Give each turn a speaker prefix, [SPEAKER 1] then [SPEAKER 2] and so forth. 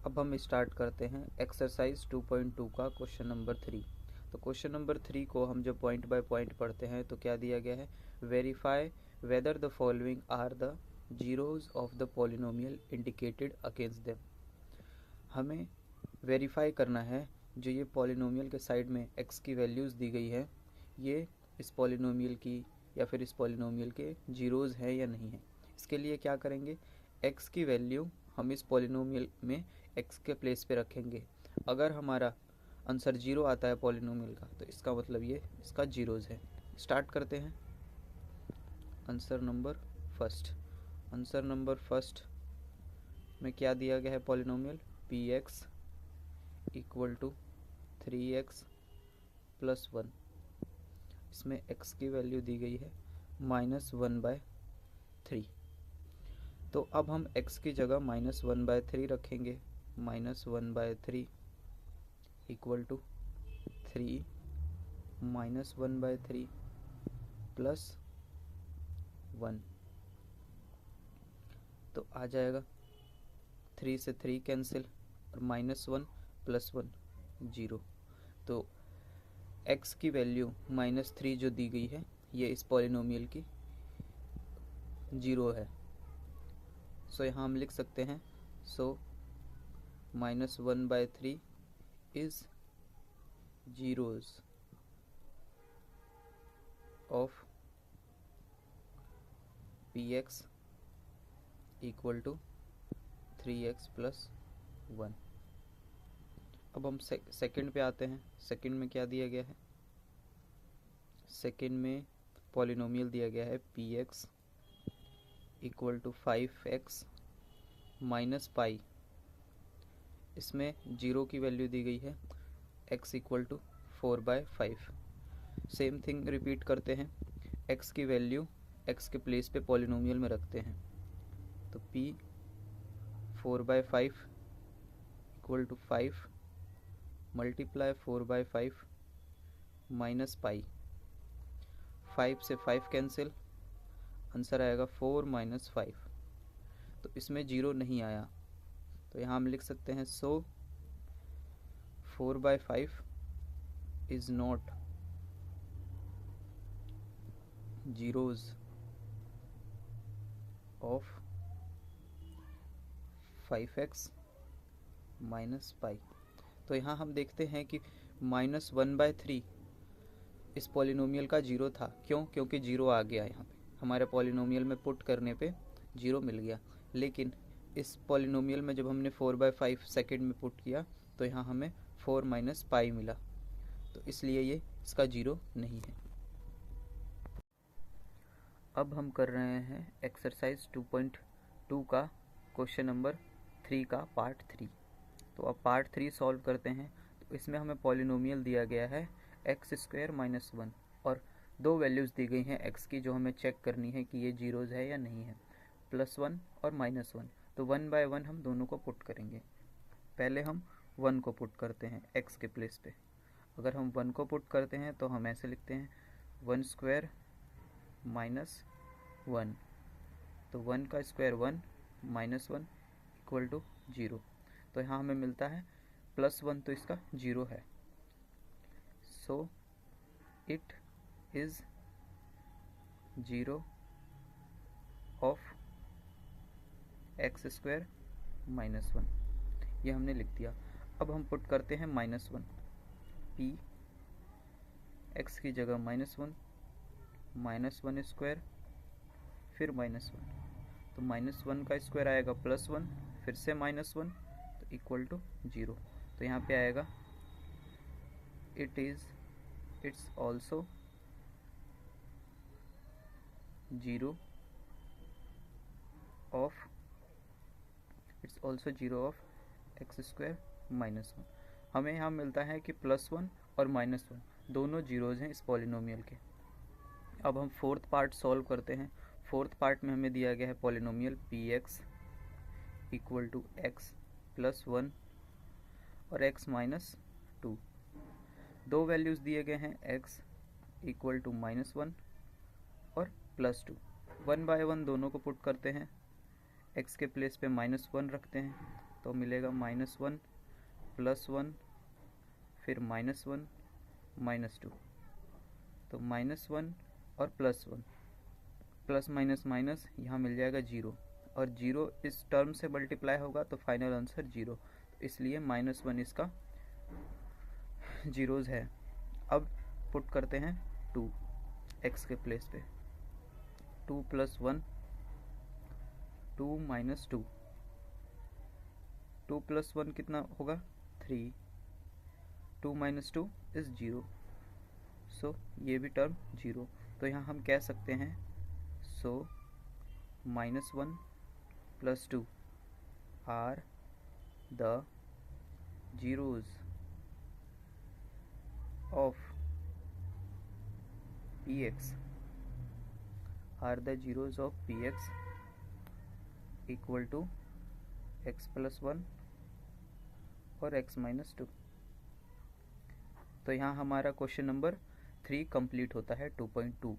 [SPEAKER 1] अब हम स्टार्ट करते हैं एक्सरसाइज 2.2 का क्वेश्चन नंबर 3। तो क्वेश्चन नंबर 3 को हम जब पॉइंट बाय पॉइंट पढ़ते हैं तो क्या दिया गया है, verify whether the following are the zeros of the polynomial indicated against them. हमें वेरीफाई करना है जो ये पॉलिनोमियल के साइड में x की वैल्यूज़ दी गई है, ये इस पॉलिनोमियल की या फिर इस पॉलिनोमियल के जीरोज़ हैं या नहीं है। इसके लिए क्या करेंगे, x की वैल्यू हम इस पॉलिनोमियल में x के प्लेस पे रखेंगे। अगर हमारा आंसर जीरो आता है पॉलिनोमियल का तो इसका मतलब ये इसका जीरोज़ है। स्टार्ट करते हैं। आंसर नंबर फर्स्ट में क्या दिया गया है, polynomial px equal to 3x plus 1। इसमें x की वैल्यू दी गई है -1/3। तो अब हम x की जगह -1/3 रखेंगे। -1/3 इक्वल टू 3 -1/3 प्लस 1। तो आ जाएगा 3 से 3 कैंसिल और -1 प्लस 1 0। तो x की वैल्यू -3 जो दी गई है ये इस पॉलिनोमियल की जीरो है। सो यहाँ हम लिख सकते हैं, so -1/3 is zeros of px equal to 3x plus 1। अब हम सेकंड पे आते हैं। सेकंड में क्या दिया गया है, सेकंड में पॉलिनोमियल दिया गया है px equal to 5x minus pi. इसमें जीरो की वैल्यू दी गई है x equal to 4/5। Same thing repeat करते हैं, x की वैल्यू x के प्लेस पे पॉलिनोमियल में रखते हैं। तो p 4/5 equal to 5 multiply 4/5 minus pi. 5 से 5 कैंसिल, आंसर आएगा 4 - 5। तो इसमें जीरो नहीं आया तो यहाँ हम लिख सकते हैं, सो 4/5 is not zeros of 5x minus पाई। तो यहाँ हम देखते हैं कि -1/3 इस पॉलिनोमियल का जीरो था। क्यों? क्योंकि जीरो आ गया यहाँ पे हमारे पॉलिनोमियल में पुट करने पे जीरो मिल गया। लेकिन इस पॉलिनोमियल में जब हमने 4/5 सेकेंड में पुट किया तो यहाँ हमें 4 माइनस पाई मिला, तो इसलिए ये इसका जीरो नहीं है। अब हम कर रहे हैं एक्सरसाइज 2.2 का क्वेश्चन नंबर 3 का पार्ट 3। तो अब पार्ट 3 सॉल्व करते हैं। तो इसमें हमें पॉलिनोमियल दिया गया है x² - 1 और दो वैल्यूज़ दी गई हैं x की जो हमें चेक करनी है कि ये जीरोज़ है या नहीं है, +1 और -1। तो 1 बाय 1 हम दोनों को पुट करेंगे। पहले हम 1 को पुट करते हैं x के प्लेस पे। अगर हम 1 को पुट करते हैं तो हम ऐसे लिखते हैं 1² - 1। तो 1 का स्क्वायर 1 -1 इक्वल टू 0। तो यहाँ हमें मिलता है +1, तो इसका जीरो है। So it is zero of x² - 1। ये हमने लिख दिया। अब हम पुट करते हैं -1। p x की जगह -1 -1² फिर -1। तो -1 का स्क्वायर आएगा +1 फिर से -1 तो इक्वल टू 0। तो यहाँ पे आएगा it's also zero of x² - 1। हमें यहाँ मिलता है कि +1 और -1 दोनों जीरोज़ हैं इस पॉलिनोमियल के। अब हम फोर्थ पार्ट सॉल्व करते हैं। फोर्थ पार्ट में हमें दिया गया है polynomial px equal to x plus 1 और x माइनस 2। दो वैल्यूज़ दिए गए हैं x इक्वल टू -1 और +2। 1 बाय 1 दोनों को पुट करते हैं, x के प्लेस पे -1 रखते हैं तो मिलेगा -1 +1 फिर -1 -2। तो -1 और +1 प्लस माइनस माइनस यहाँ मिल जाएगा 0 और 0 इस टर्म से मल्टीप्लाई होगा तो फाइनल आंसर 0, इसलिए -1 इसका जीरोज़ है। अब पुट करते हैं 2 x के प्लेस पे। 2 + 1 2 - 2। 2 + 1 कितना होगा 3। 2 - 2 इज़ 0, सो ये भी टर्म 0। तो यहाँ हम कह सकते हैं so -1 + 2 are the zeros of px equal to x + 1 और x - 2। तो यहाँ हमारा क्वेश्चन नंबर 3 कंप्लीट होता है 2.2